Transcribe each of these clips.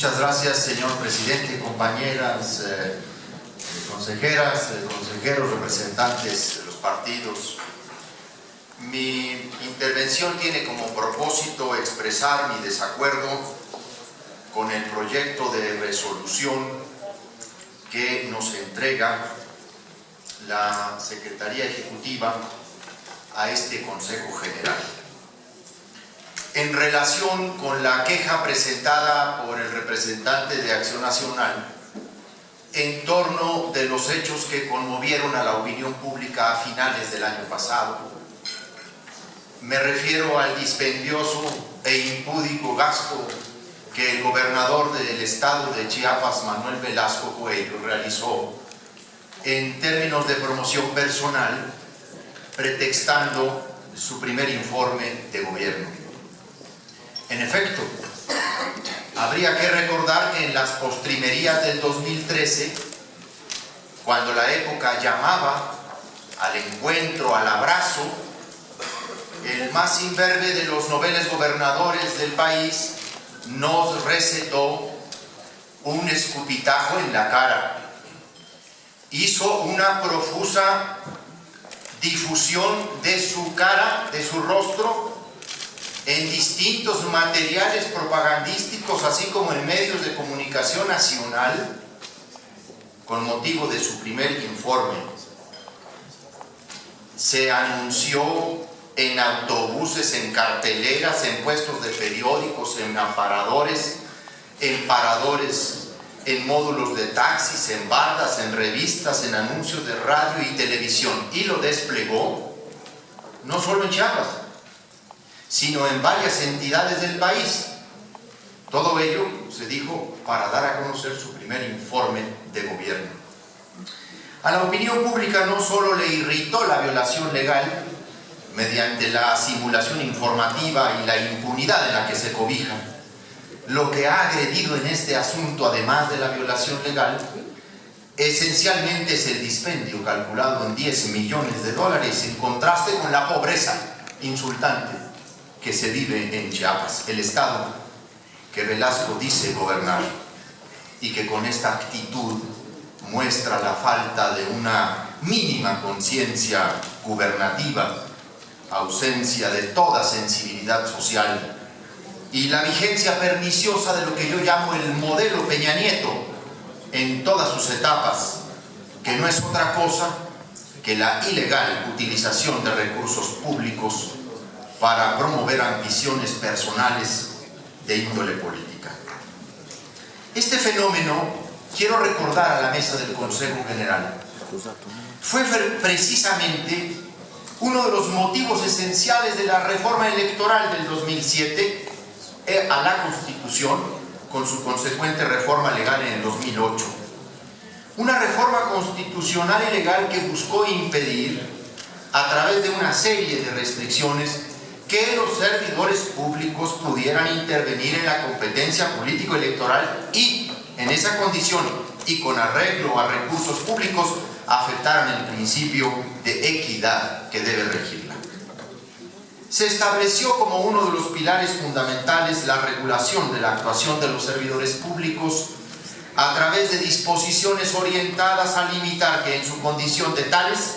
Muchas gracias, señor presidente, compañeras consejeras, consejeros, representantes de los partidos. Mi intervención tiene como propósito expresar mi desacuerdo con el proyecto de resolución que nos entrega la Secretaría Ejecutiva a este Consejo General. En relación con la queja presentada por el representante de Acción Nacional en torno de los hechos que conmovieron a la opinión pública a finales del año pasado, me refiero al dispendioso e impúdico gasto que el gobernador del estado de Chiapas, Manuel Velasco Coello, realizó en términos de promoción personal, pretextando su primer informe de gobierno. En efecto, habría que recordar que en las postrimerías del 2013, cuando la época llamaba al encuentro, al abrazo, el más imberbe de los noveles gobernadores del país nos recetó un escupitajo en la cara. Hizo una profusa difusión de su cara, de su rostro, en distintos materiales propagandísticos, así como en medios de comunicación nacional, con motivo de su primer informe. Se anunció en autobuses, en carteleras, en puestos de periódicos, en aparadores, en paradores, en módulos de taxis, en bardas, en revistas, en anuncios de radio y televisión, y lo desplegó no solo en Chiapas, sino en varias entidades del país. Todo ello, se dijo, para dar a conocer su primer informe de gobierno. A la opinión pública no solo le irritó la violación legal mediante la simulación informativa y la impunidad en la que se cobija. Lo que ha agredido en este asunto, además de la violación legal, esencialmente es el dispendio calculado en 10 millones de dólares, en contraste con la pobreza insultante que se vive en Chiapas, el estado que Velasco dice gobernar y que con esta actitud muestra la falta de una mínima conciencia gubernativa, ausencia de toda sensibilidad social y la vigencia perniciosa de lo que yo llamo el modelo Peña Nieto en todas sus etapas, que no es otra cosa que la ilegal utilización de recursos públicos para promover ambiciones personales de índole política. Este fenómeno, quiero recordar a la mesa del Consejo General, fue precisamente uno de los motivos esenciales de la reforma electoral del 2007 a la Constitución, con su consecuente reforma legal en el 2008. Una reforma constitucional y legal que buscó impedir, a través de una serie de restricciones, que los servidores públicos pudieran intervenir en la competencia político-electoral y, en esa condición y con arreglo a recursos públicos, afectaran el principio de equidad que debe regirla. Se estableció como uno de los pilares fundamentales la regulación de la actuación de los servidores públicos a través de disposiciones orientadas a limitar que en su condición de tales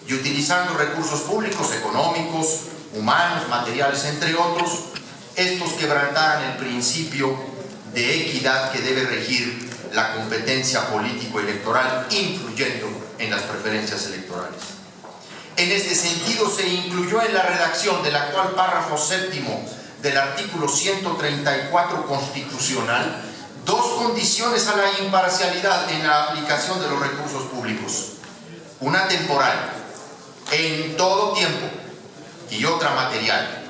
y utilizando recursos públicos, económicos, humanos, materiales, entre otros, estos quebrantaran el principio de equidad que debe regir la competencia político-electoral, influyendo en las preferencias electorales. En este sentido, se incluyó en la redacción del actual párrafo séptimo del artículo 134 constitucional dos condiciones a la imparcialidad en la aplicación de los recursos públicos: una temporal, en todo tiempo, y otra material,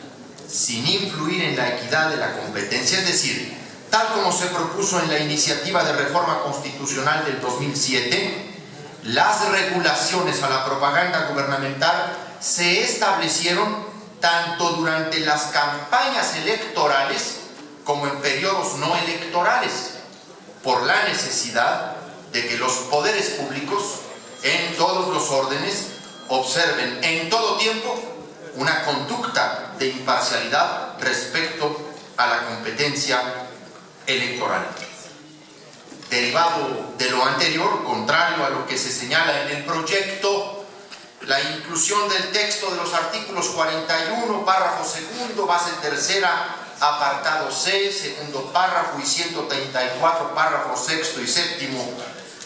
sin influir en la equidad de la competencia, es decir, tal como se propuso en la iniciativa de reforma constitucional del 2007, las regulaciones a la propaganda gubernamental se establecieron tanto durante las campañas electorales como en periodos no electorales, por la necesidad de que los poderes públicos, en todos los órdenes, observen en todo tiempo una conducta de imparcialidad respecto a la competencia electoral. Derivado de lo anterior, contrario a lo que se señala en el proyecto, la inclusión del texto de los artículos 41, párrafo segundo, base tercera, apartado C, segundo párrafo, y 134, párrafo sexto y séptimo,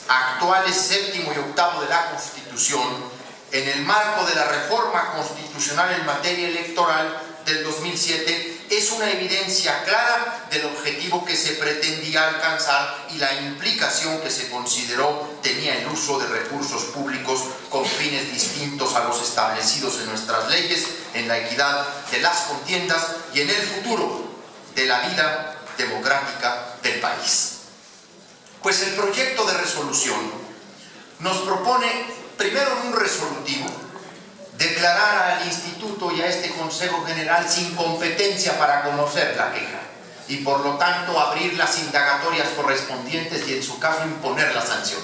actuales séptimo y octavo de la Constitución, en el marco de la reforma constitucional en materia electoral del 2007, es una evidencia clara del objetivo que se pretendía alcanzar y la implicación que se consideró tenía el uso de recursos públicos con fines distintos a los establecidos en nuestras leyes, en la equidad de las contiendas y en el futuro de la vida democrática del país. Pues el proyecto de resolución nos propone, primero en un resolutivo, declarar al Instituto y a este Consejo General sin competencia para conocer la queja y por lo tanto abrir las indagatorias correspondientes y en su caso imponer la sanción.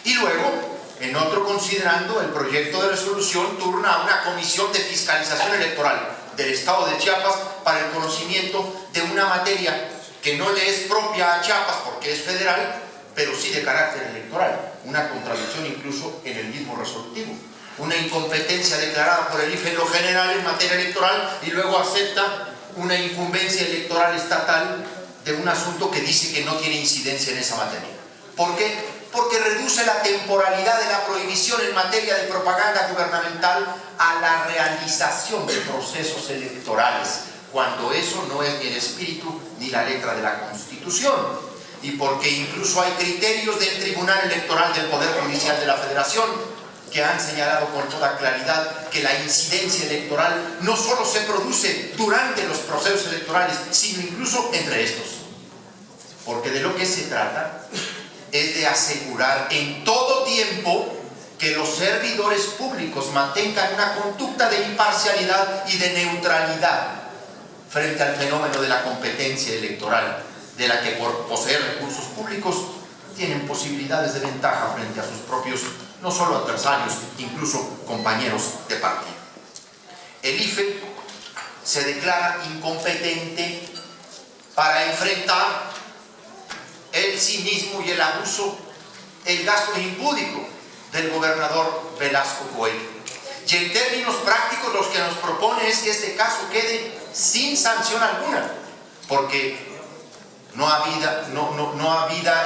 Y luego, en otro considerando, el proyecto de resolución turna a una comisión de fiscalización electoral del Estado de Chiapas para el conocimiento de una materia que no le es propia a Chiapas porque es federal, pero sí de carácter electoral, una contradicción incluso en el mismo resolutivo. Una incompetencia declarada por el IFE en lo general en materia electoral y luego acepta una incumbencia electoral estatal de un asunto que dice que no tiene incidencia en esa materia. ¿Por qué? Porque reduce la temporalidad de la prohibición en materia de propaganda gubernamental a la realización de procesos electorales, cuando eso no es ni el espíritu ni la letra de la Constitución. Y porque incluso hay criterios del Tribunal Electoral del Poder Judicial de la Federación que han señalado con toda claridad que la incidencia electoral no solo se produce durante los procesos electorales, sino incluso entre estos. Porque de lo que se trata es de asegurar en todo tiempo que los servidores públicos mantengan una conducta de imparcialidad y de neutralidad frente al fenómeno de la competencia electoral, de la que por poseer recursos públicos tienen posibilidades de ventaja frente a sus propios, no solo adversarios, incluso compañeros de partido. El IFE se declara incompetente para enfrentar el cinismo y el abuso, el gasto impúdico del gobernador Velasco Coello. Y en términos prácticos lo que nos propone es que este caso quede sin sanción alguna, porque no ha habido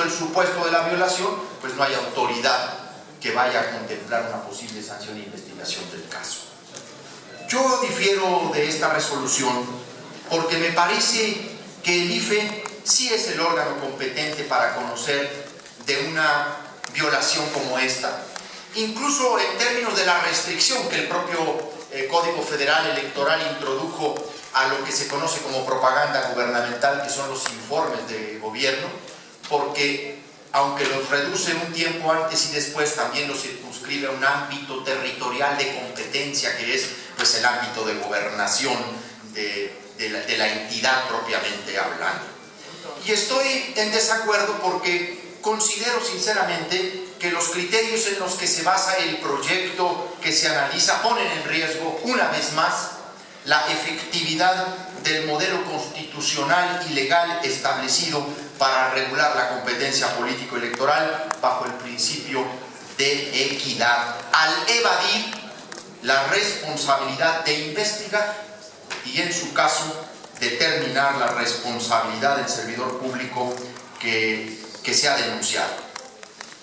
el supuesto de la violación, pues no hay autoridad que vaya a contemplar una posible sanción e investigación del caso. Yo difiero de esta resolución porque me parece que el IFE sí es el órgano competente para conocer de una violación como esta, incluso en términos de la restricción que el propio Código Federal Electoral introdujo a lo que se conoce como propaganda gubernamental, que son los informes de gobierno, porque aunque los reduce un tiempo antes y después, también los circunscribe a un ámbito territorial de competencia, que es pues el ámbito de gobernación de la entidad propiamente hablando. Y estoy en desacuerdo porque considero sinceramente que los criterios en los que se basa el proyecto que se analiza ponen en riesgo, una vez más, la efectividad del modelo constitucional y legal establecido para regular la competencia político-electoral bajo el principio de equidad, al evadir la responsabilidad de investigar y, en su caso, determinar la responsabilidad del servidor público que se ha denunciado.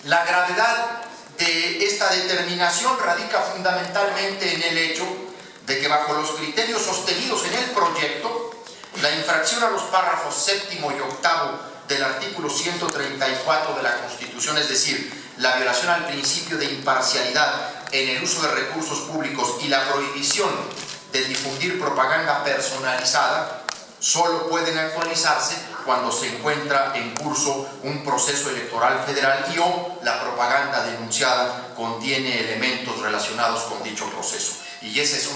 La gravedad de esta determinación radica fundamentalmente en el hecho de que bajo los criterios sostenidos en el proyecto, la infracción a los párrafos séptimo y octavo del artículo 134 de la Constitución, es decir, la violación al principio de imparcialidad en el uso de recursos públicos y la prohibición de difundir propaganda personalizada, solo pueden actualizarse cuando se encuentra en curso un proceso electoral federal y o la propaganda denunciada contiene elementos relacionados con dicho proceso. Y esa es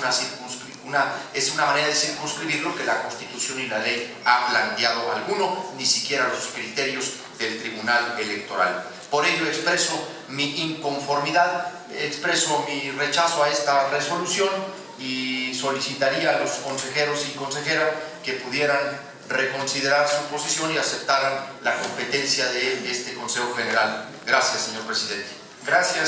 una manera de circunscribirlo que la Constitución y la ley ha planteado alguno, ni siquiera los criterios del Tribunal Electoral. Por ello expreso mi inconformidad, expreso mi rechazo a esta resolución y solicitaría a los consejeros y consejeras que pudieran reconsiderar su posición y aceptaran la competencia de este Consejo General. Gracias, señor presidente. Gracias.